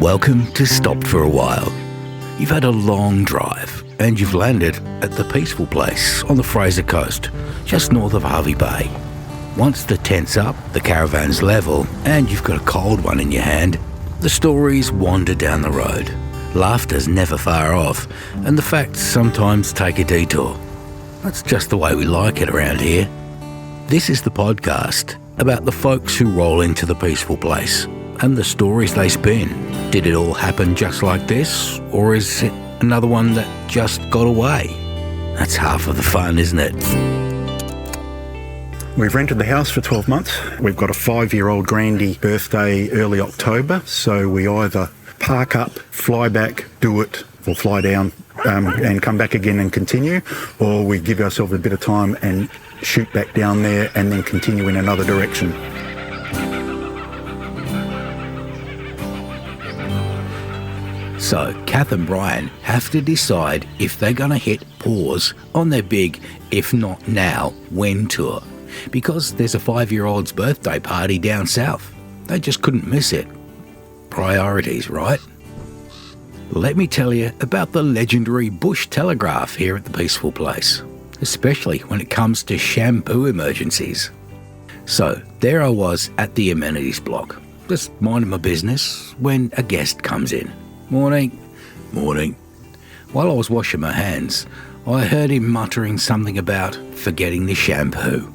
Welcome to Stopped for a While. You've had a long drive and you've landed at the peaceful place on the Fraser Coast, just north of Hervey Bay. Once the tent's up, the caravan's level, and you've got a cold one in your hand, the stories wander down the road. Laughter's never far off, and the facts sometimes take a detour. That's just the way we like it around here. This is the podcast about the folks who roll into the peaceful place and the stories they spin. Did it all happen just like this, or is it another one that just got away? That's half of the fun, isn't it? We've rented the house for 12 months. We've got a 5-year-old grandy birthday early October, so we either park up, fly back, do it, or fly down and come back again and continue, or we give ourselves a bit of time and shoot back down there and then continue in another direction. So Cath and Bryan have to decide if they're going to hit pause on their big If Not Now, When tour, because there's a 5-year-old's birthday party down south. They just couldn't miss it. Priorities, right? Let me tell you about the legendary bush telegraph here at the peaceful place, especially when it comes to shampoo emergencies. So there I was at the amenities block, just minding my business, when a guest comes in. Morning. While I was washing my hands, I heard him muttering something about forgetting the shampoo.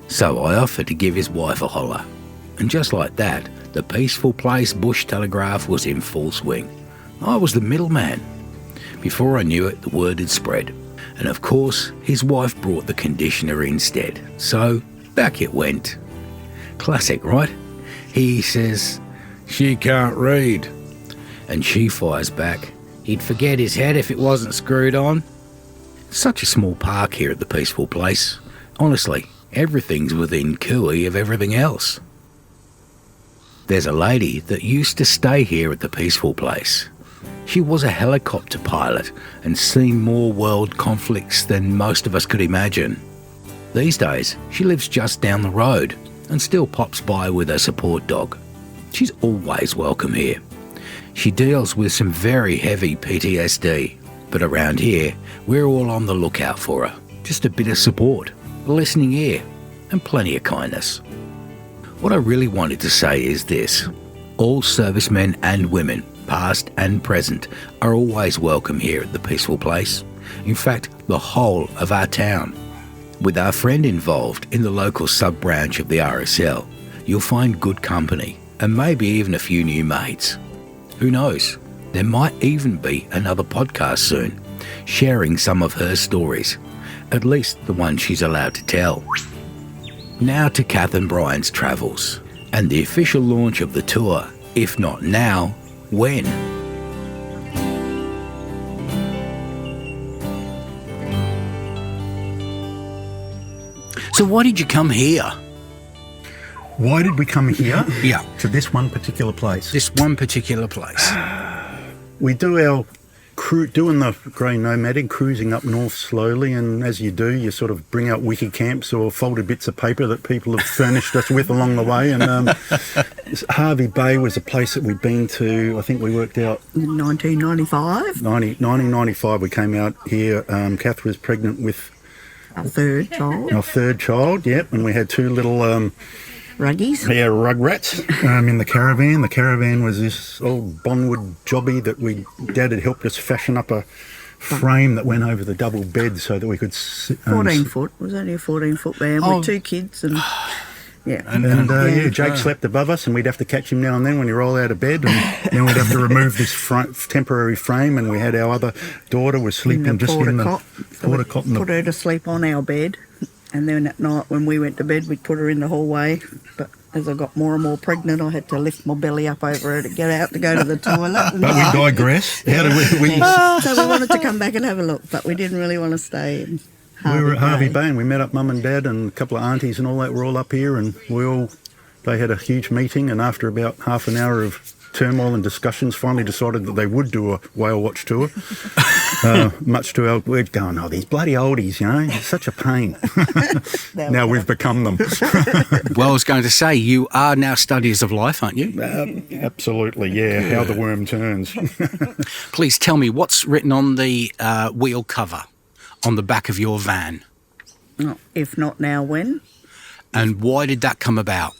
So I offered to give his wife a holler. And just like that, the peaceful place bush telegraph was in full swing. I was the middleman. Before I knew it, the word had spread. And of course, his wife brought the conditioner instead. So back it went. Classic, right? He says, "She can't read." And she fires back, "He'd forget his head if it wasn't screwed on." Such a small park here at the peaceful place. Honestly, everything's within cooee of everything else. There's a lady that used to stay here at the peaceful place. She was a helicopter pilot and seen more world conflicts than most of us could imagine. These days, she lives just down the road and still pops by with her support dog. She's always welcome here. She deals with some very heavy PTSD, but around here, we're all on the lookout for her. Just a bit of support, a listening ear, and plenty of kindness. What I really wanted to say is this: all servicemen and women, past and present, are always welcome here at the peaceful place. In fact, the whole of our town. With our friend involved in the local sub-branch of the RSL, you'll find good company, and maybe even a few new mates. Who knows? There might even be another podcast soon, sharing some of her stories, at least the ones she's allowed to tell. Now to Cath and Bryan's travels, and the official launch of the tour, If Not Now, When? So why did you come here? Why did we come here? Yeah. To this one particular place. This one particular place. We do our doing the grey nomadic, cruising up north slowly, and as you do, you sort of bring out wiki camps or folded bits of paper that people have furnished us with along the way. And Hervey Bay was a place that we'd been to, I think we worked out... 1995. 1995 we came out here. Cath was pregnant with... Our third child. Yep, and we had 2 little... Ruggies? Yeah, rug rats in the caravan. The caravan was this old Bonwood jobby that Dad had helped us fashion up a frame that went over the double bed so that we could... 14 foot. It was only a 14-foot van with 2 kids and... Yeah. And Jake slept above us, and we'd have to catch him now and then when he rolled out of bed, and then we'd have to remove this temporary frame, and we had our other daughter was sleeping just in the porta cot. Put her to sleep on our bed. And then at night when we went to bed, we'd put her in the hallway. But as I got more and more pregnant, I had to lift my belly up over her to get out to go to the toilet. But we digress. How did we... So we wanted to come back and have a look, but we didn't really want to stay in Hervey Bay. We were at Hervey Bay, and we met up Mum and Dad and a couple of aunties and all that were all up here, and they had a huge meeting, and after about half an hour of turmoil and discussions, finally decided that they would do a whale watch tour. much to our, we're going, oh, these bloody oldies, you know, it's such a pain. Now we've become them. Well, I was going to say, you are now studiers of life, aren't you? Absolutely, yeah, how the worm turns. Please tell me, what's written on the wheel cover on the back of your van? If not now, when? And why did that come about?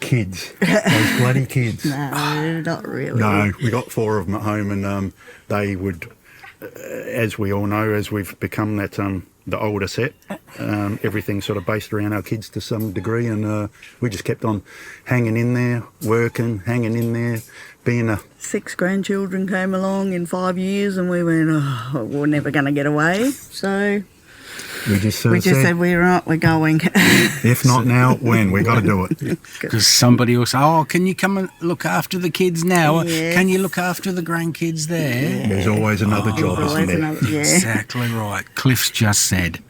Kids, those bloody kids. No, not really. No, we got 4 of them at home, and they would, as we all know, as we've become that the older set, everything's sort of based around our kids to some degree, and we just kept on hanging in there, working, hanging in there, being a... 6 grandchildren came along in 5 years, and we went, oh, we're never going to get away. So we just said, we're going. If not now, when? We got to do it. Because somebody will say, oh, can you come and look after the kids now? Yes. Can you look after the grandkids there? Yeah. There's always another job, isn't there? Yeah. Exactly right. Cliff's just said,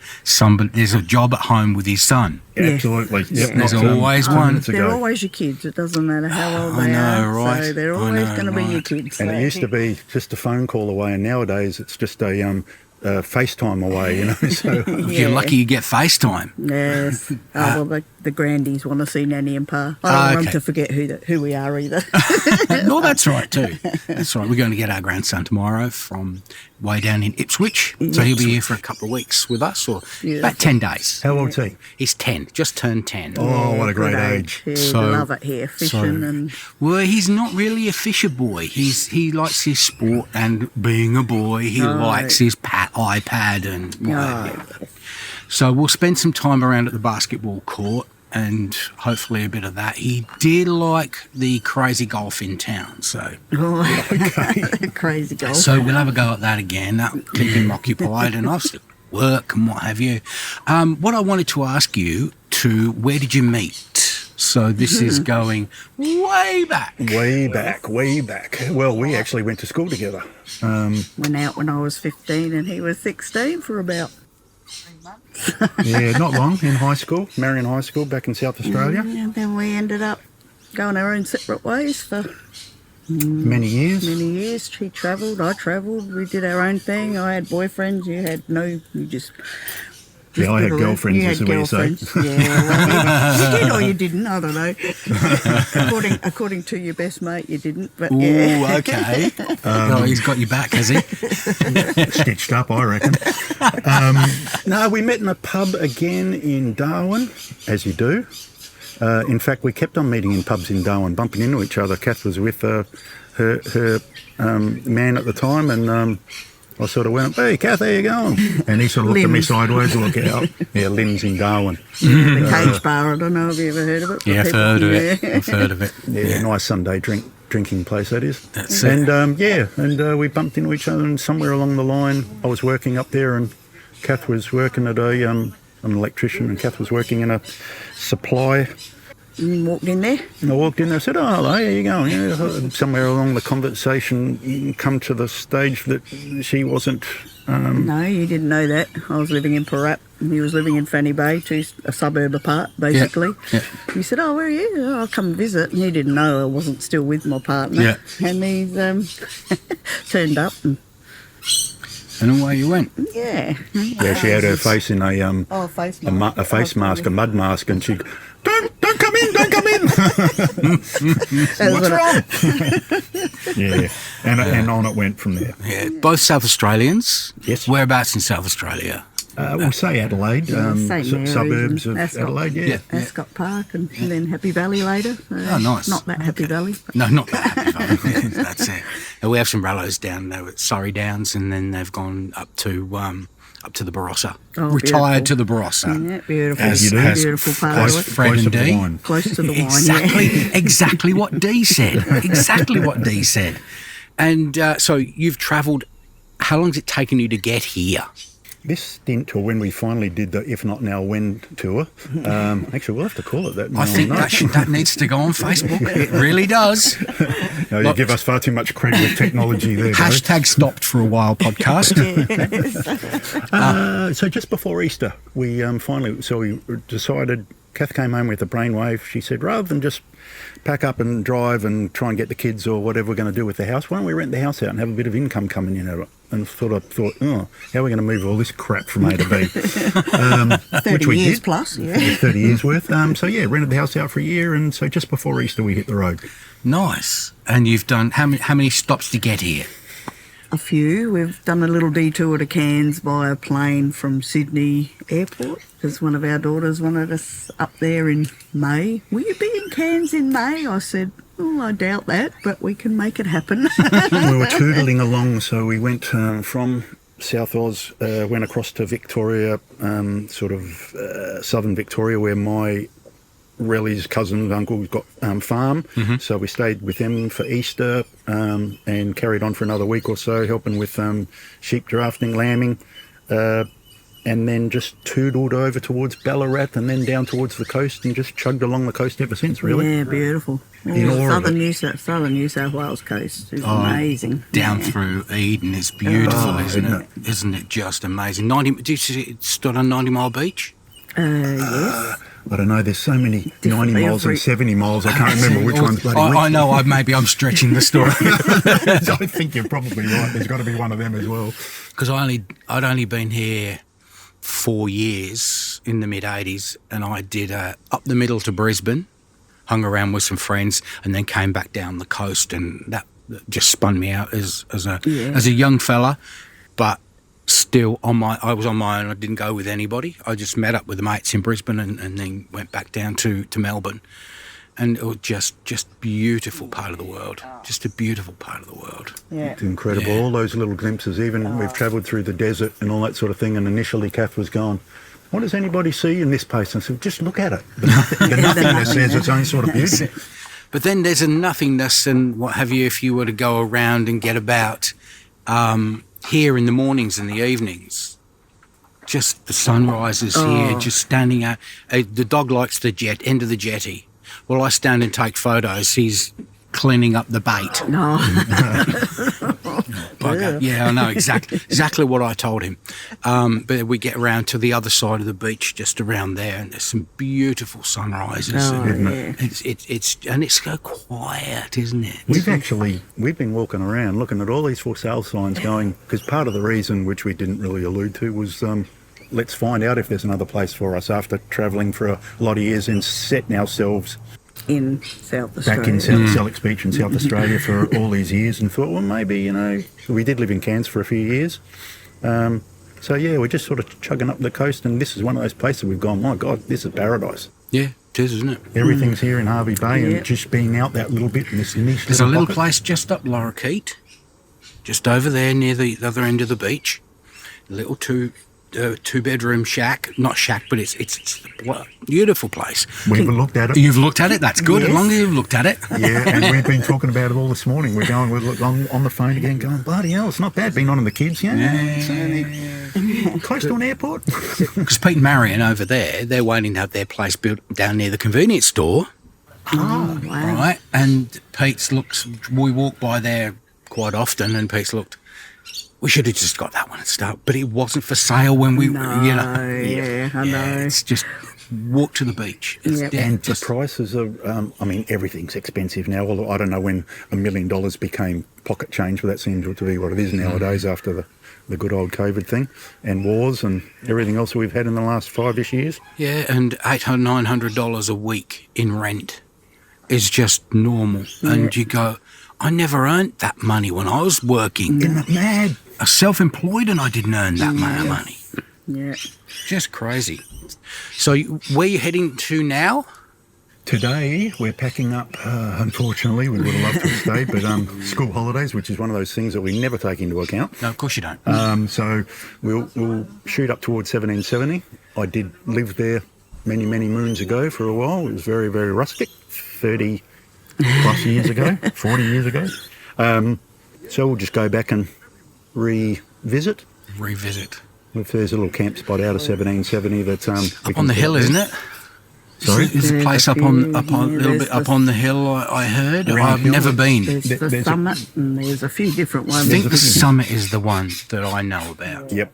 there's a job at home with his son. Yeah. Absolutely. Yep. There's always one. They're always your kids. It doesn't matter how old they are. Right. So they're always going to be your kids. And it used to be just a phone call away, and nowadays it's just a FaceTime away, you know. So You're lucky you get FaceTime. Yes. Well, the grandies want to see Nanny and Pa. I don't want them to forget who we are either. No, that's right too. That's right. We're going to get our grandson tomorrow from way down in Ipswich. So he'll be here for a couple of weeks with us, or about 10 days. how old's he? He's 10, just turned 10. Oh, what a great age. Yeah, So- they love it here, fishing Well, he's not really a fisher boy. He likes his sport and being a boy. He likes his iPad and what have you. So we'll spend some time around at the basketball court and hopefully a bit of that. He did like the crazy golf in town, so crazy golf. so we'll have a go at that again. That'll keep him occupied and obviously work and what have you. What I wanted to ask you where did you meet? So this is going way back. Way back. Well, we actually went to school together. Went out when I was 15 and he was 16 for about 3 months. Yeah, not long, in high school, Marion High School back in South Australia. And then we ended up going our own separate ways for Many years. She travelled, I travelled, we did our own thing. I had boyfriends, you just... Yeah, I had girlfriends, you is had the way you say. girlfriends. Yeah, well, you did or you didn't, I don't know. According to your best mate, you didn't, but yeah. Ooh, okay. He's got you back, has he? Stitched up, I reckon. No, we met in a pub again in Darwin, as you do. In fact, we kept on meeting in pubs in Darwin, bumping into each other. Kath was with her man at the time, and I sort of went, hey, Kath, how you going? And he sort of looked at me sideways, look out. Yeah, Lynn's in Darwin. The Cage Bar, I don't know if you ever heard of it. Yeah, I've heard of it. I've heard of it. Yeah, nice Sunday drinking place that is. That's it. And we bumped into each other, and somewhere along the line, I was working up there, and Kath was working at I'm an electrician, and Kath was working in a supply. And walked in there. And I walked in there, I said, oh, hello, how you going? Yeah. Somewhere along the conversation, come to the stage that she wasn't... No, you didn't know that. I was living in Parap, and he was living in Fanny Bay, a suburb apart, basically. Yeah. He said, oh, where are you? Oh, I'll come visit. And he didn't know I wasn't still with my partner. Yeah. And he turned up and... And away you went. Yeah. Yeah, she had her face in a face mask, a mud mask, and she... Don't come in, don't come in. What's wrong? Yeah, and on it went from there. Yeah, both South Australians. Yes. Whereabouts in South Australia? We'll say Adelaide, suburbs of Ascot. Adelaide, yeah. Ascot Park and then Happy Valley later. Oh, nice. Not that Happy Valley. But No, not that Happy Valley. That's it. And we have some relatives down there at Surrey Downs, and then they've gone up to the Barossa. Oh, Retired to the Barossa. yeah, beautiful. As you do. Beautiful part of it. Fred and Dee. Close to the wine, Exactly, yeah. exactly what Dee said. Exactly what Dee said. And so you've travelled. How long has it taken you to get here? This stint, or when we finally did the If Not Now When tour, actually we'll have to call it that now. I think that needs to go on Facebook. It really does. No, you give us far too much credit with technology there, Barry. Hashtag stopped for a while podcast. So just before Easter, we we decided Kath came home with a brainwave. She said, rather than just pack up and drive and try and get the kids or whatever we're going to do with the house, why don't we rent the house out and have a bit of income coming in out of it? And I thought, oh, how are we going to move all this crap from A to B? 30 which we years did. plus, yeah. 30 years worth. So, yeah, rented the house out for a year, and so just before Easter we hit the road. Nice. And you've done, how many stops to get here? A few. We've done a little detour to Cairns by plane from Sydney Airport because one of our daughters wanted us up there in May. Will you be in Cairns in May? I said, oh, I doubt that, but we can make it happen. We were tootling along, so we went from South Oz, went across to Victoria, southern Victoria, where my Relly's cousin, uncle's got farm. So we stayed with them for Easter and carried on for another week or so, helping with sheep drafting, lambing, and then just tootled over towards Ballarat and then down towards the coast and just chugged along the coast ever since, really. Yeah, beautiful. In awe of it. Southern New South Wales coast is amazing. Down through Eden is beautiful, isn't it? Isn't it just amazing? 90. Did you see it stood on 90 Mile Beach? Yes. I don't know, there's so many 90 miles and 70 miles, I can't remember which one's bloody which. I know, maybe I'm stretching the story. I think you're probably right, there's got to be one of them as well. Because I'd only been here 4 years in the mid-'80s, and I did up the middle to Brisbane, hung around with some friends, and then came back down the coast, and that just spun me out as a young fella. But still, I was on my own. I didn't go with anybody. I just met up with the mates in Brisbane and then went back down to Melbourne. And it was just beautiful part of the world. Just a beautiful part of the world. Yeah. It's incredible, all those little glimpses. Even we've travelled through the desert and all that sort of thing, and initially Kath was going, what does anybody see in this place? And I said, just look at it. The nothingness has its own sort of beauty. But then there's a nothingness and what have you if you were to go around and get about here in the mornings and the evenings. Just the sunrises here, just standing out. The dog likes the end of the jetty. Well, I stand and take photos. He's cleaning up the bait. No. Bugger. Yeah, I know exactly what I told him. But we get around to the other side of the beach, just around there, and there's some beautiful sunrises. It's so quiet, isn't it? We've been walking around looking at all these for sale signs going, because part of the reason, which we didn't really allude to, was let's find out if there's another place for us after travelling for a lot of years and setting ourselves in South Australia. Back in Selleck's Beach in South Australia for all these years, and thought, well, maybe, we did live in Cairns for a few years. So, yeah, we're just sort of chugging up the coast, and this is one of those places we've gone, my God, this is paradise. Yeah, it is, isn't it? Everything's here in Hervey Bay, and just being out that little bit in this niche. There's a little place just up Lorikeet, just over there near the other end of the beach. A little two-bedroom shack. Not shack, but it's a beautiful place. We've looked at it. You've looked at it? That's good, Yes. as long as you've looked at it. Yeah, and we've been talking about it all this morning. We're on the phone again going, bloody hell, it's not bad being on the kids, It's only close to an airport. Because Pete and Marion over there, they're waiting to have their place built down near the convenience store. Oh, wow. Right? And we walk by there quite often, and Pete's looked, we should have just got that one and start, but it wasn't for sale when we, I know. It's just walk to the beach. And the prices are, everything's expensive now. Although I don't know when $1 million became pocket change, but that seems to be what it is nowadays after the good old COVID thing and wars and everything else we've had in the last 5-ish years. Yeah, and $800, $900 a week in rent is just normal. Yeah. And you go, I never earned that money when I was working. Isn't that mad? I was self-employed and I didn't earn that amount of money. Yeah. Just crazy. So where are you heading to now? Today we're packing up, unfortunately, we would have loved to have stayed, but school holidays, which is one of those things that we never take into account. No, of course you don't. So we'll shoot up towards 1770. I did live there many, many moons ago for a while. It was very, very rustic, 30 plus years ago, 40 years ago. So we'll just go back and revisit. There's a little camp spot out of 1770 that up on the hill, isn't it? Sorry, there's a place up on a little bit up on the hill. I heard. I've never been. There's the summit, and there's a few different ones. I think the summit is the one that I know about. Yep.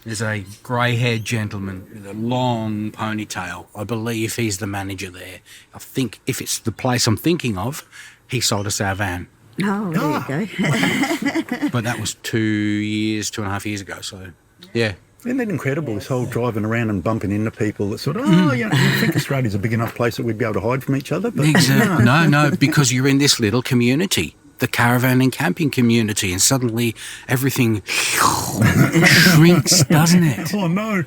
There's a grey-haired gentleman with a long ponytail. I believe he's the manager there. I think if it's the place I'm thinking of, he sold us our van. Oh, there you go. But that was 2.5 years ago, so yeah. Isn't that incredible, this whole driving around and bumping into people that sort of, you think Australia's a big enough place that we'd be able to hide from each other? But Exactly. No, because you're in this little community, the caravan and camping community, and suddenly everything shrinks, doesn't it? Oh, no.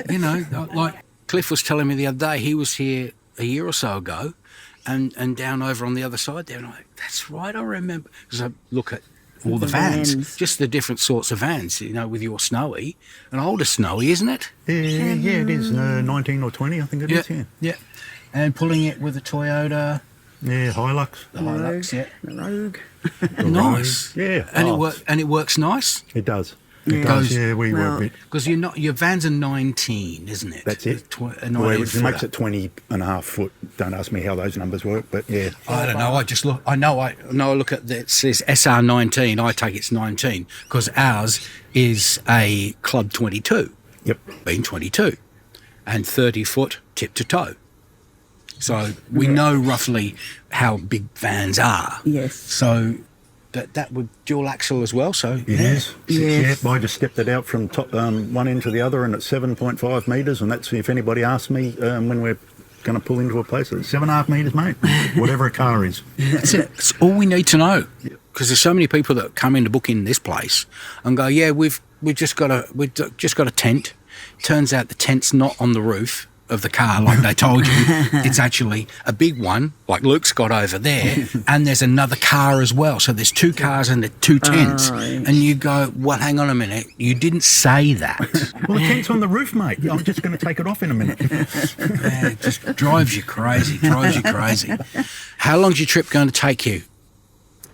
You know, like Cliff was telling me the other day, he was here a year or so ago, and down over on the other side there, and I'm like, that's right, I remember. Because I look at all the vans, just the different sorts of vans, you know, with your Snowy, an older Snowy, isn't it? Yeah, it is 19 or 20, I think it is, yeah. Yeah, and pulling it with a Toyota. Yeah, Hilux. The Hilux, yeah. The Rogue. Nice. Yeah. And it works nice. It does. It It goes- does, yeah, we were a bit. Because your van's a 19, isn't it? That's it. A 19 Well, it footer. makes it 20 and a half foot. Don't ask me how those numbers work, but yeah. I don't know. I just look. I know. I look at it says SR19. I take it's 19 because ours is a Club 22. Yep. Being 22, and 30 foot tip to toe. So we know roughly how big vans are. Yes. So that would dual axle as well. So It is. Yes. Yeah, I just stepped it out from top one end to the other, and it's 7.5 metres, and that's if anybody asks me when we're going to pull into a place, it's 7.5 metres, mate. Whatever a car is. That's it. It's all we need to know. Because there's so many people that come in to book in this place and go, yeah, we've just got a tent. Turns out the tent's not on the roof of the car like they told you. It's actually a big one, like Luke's got over there, and there's another car as well. So there's two cars and the two tents. And you go, well, hang on a minute, you didn't say that. Well, the tent's on the roof, mate. I'm just going to take it off in a minute. Yeah, it just drives you crazy. How long's your trip going to take you?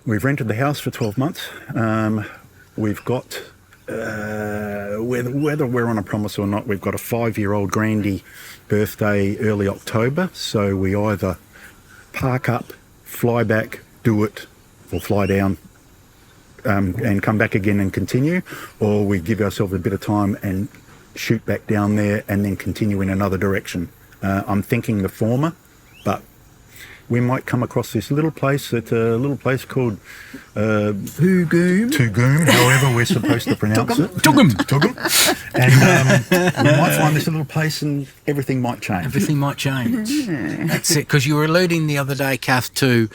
We've rented the house for 12 months. We've got, whether we're on a promise or not, we've got a 5-year-old grandy birthday early October. So we either park up, fly back, do it, or fly down and come back again and continue, or we give ourselves a bit of time and shoot back down there and then continue in another direction. I'm thinking the former, but we might come across this little place called Toogoom, however we're supposed to pronounce it. Toogoom. And we might find this little place and everything might change. Everything might change. That's it, because you were alluding the other day, Kath, to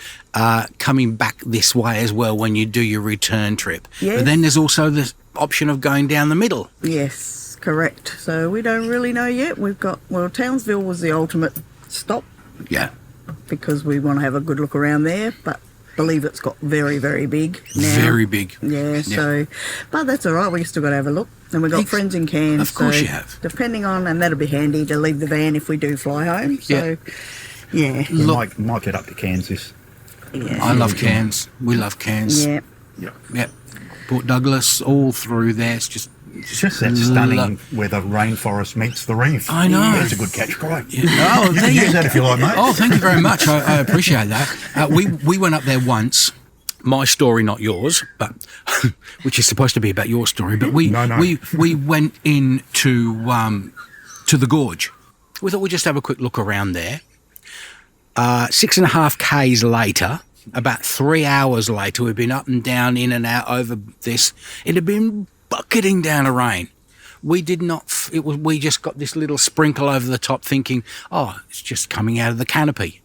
coming back this way as well when you do your return trip. Yes. But then there's also the option of going down the middle. Yes, correct. So we don't really know yet. We've got, Townsville was the ultimate stop Yeah. because we want to have a good look around there, but believe it's got very, very big now. Very big. Yeah, so, but that's all right. We still got to have a look. And we've got friends in Cairns. Of course so you have. Depending on, and that'll be handy to leave the van if we do fly home. So, yeah. We might get up to Kansas. Yeah. I love Cairns. We love Cairns. Yeah. Yep. Port Douglas, all through there. It's just That stunning where the rainforest meets the reef. I know. That's a good catch cry. Yeah. Oh, You there can you use that if you like, mate. Oh, thank you very much. I appreciate that. We went up there once. My story, not yours, but which is supposed to be about your story. But we went in to the gorge. We thought we'd just have a quick look around there. 6.5 k's later, about 3 hours later, we've been up and down, in and out over this. It had been bucketing down a rain. We did not. We just got this little sprinkle over the top, thinking, "Oh, it's just coming out of the canopy."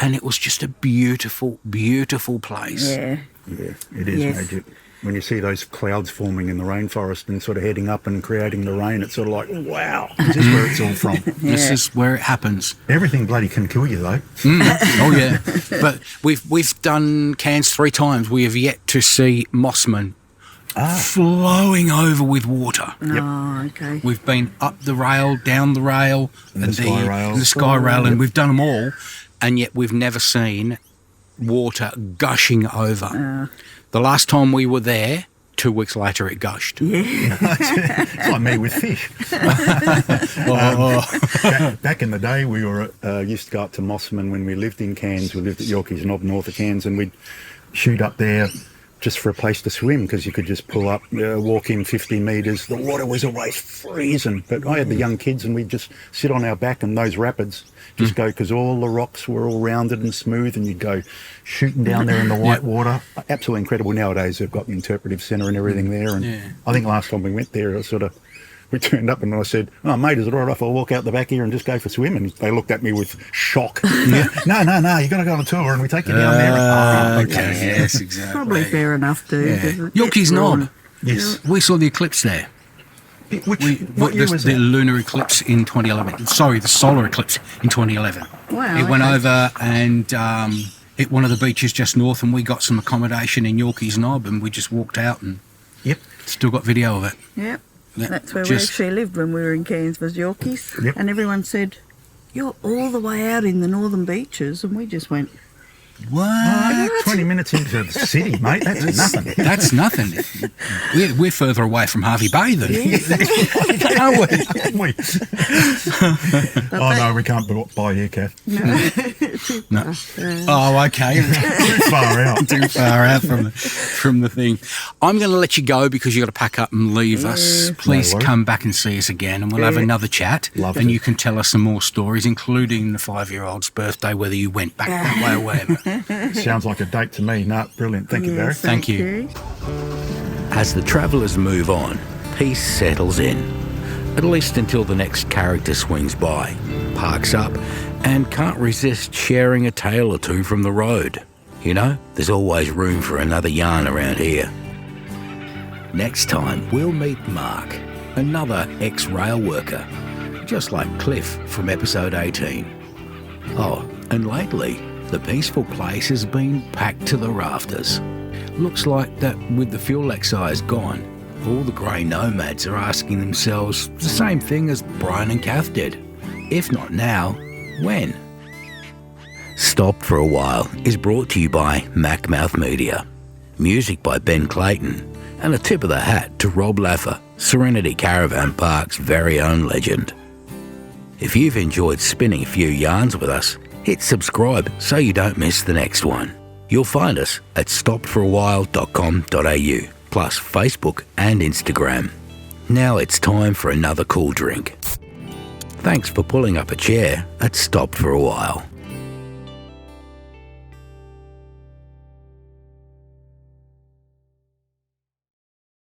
And it was just a beautiful, beautiful place. Yeah. Yeah, it is Yes. magic. When you see those clouds forming in the rainforest and sort of heading up and creating the rain, it's sort of like, wow, this is where it's all from. This is where it happens. Everything bloody can kill you, though. Oh yeah, but we've done Cairns 3 times. We have yet to see Mossman flowing over with water. Oh, okay. We've been up the rail, down the rail, And the sky rail. and the sky rail, and we've done them all, and yet we've never seen water gushing over. The last time we were there, 2 weeks later, it gushed. It's like me with fish. Back in the day, we were used to go up to Mossman when we lived in Cairns. We lived at Yorkeys Knob, north of Cairns, and we'd shoot up there just for a place to swim, because you could just pull up, walk in 50 metres. The water was always freezing, but I had the young kids and we'd just sit on our back and those rapids just go, because all the rocks were all rounded and smooth, and you'd go shooting down there in the white water. Absolutely incredible. Nowadays they've got the interpretive centre and everything there, and I think last time we went there, we turned up and I said, "Oh, mate, is it all right if I walk out the back here and just go for a swim?" And they looked at me with shock. No, you're going to go on a tour and we take you down there. Okay, yes, exactly. Probably fair enough, too. Yorkeys Knob. Yes. We saw the eclipse there. What year was the that? lunar eclipse in 2011. Sorry, the solar eclipse in 2011. Wow. It went over and hit one of the beaches just north, and we got some accommodation in Yorkeys Knob, and we just walked out and still got video of it. Yep. Yeah, That's where we actually lived when we were in Cairns, was Yorkeys. Yep. And everyone said, "You're all the way out in the northern beaches." And we just went, What? 20 minutes into the city, mate. That's nothing. That's nothing. We're further away from Hervey Bay than Aren't we? Oh, no, we can't buy here, Kath. No. Oh, okay. Too far out. Too far out from the thing. I'm going to let you go because you've got to pack up and leave us. Please No worries. come back and see us again, and we'll have another chat. Lovely. And you can tell us some more stories, including the 5-year-old's birthday, whether you went back that way or whatever. Sounds like a date to me. No, brilliant. Thank you, Barry. Thank you. As As the travellers move on, peace settles in, at least until the next character swings by, parks up, and can't resist sharing a tale or two from the road. You know, there's always room for another yarn around here. Next time, we'll meet Mark, another ex-rail worker, just like Cliff from episode 18. Oh, and lately, the peaceful place has been packed to the rafters. Looks like that with the fuel excise gone, all the grey nomads are asking themselves the same thing as Bryan and Cath did. If not now, when? Stopped for a While is brought to you by Macmouth Media. Music by Ben Clayton, and a tip of the hat to Rob Laffer, Serenity Caravan Park's very own legend. If you've enjoyed spinning a few yarns with us, hit subscribe so you don't miss the next one. You'll find us at stoppedforawhile.com.au, plus Facebook and Instagram. Now it's time for another cool drink. Thanks for pulling up a chair at Stopped for a While.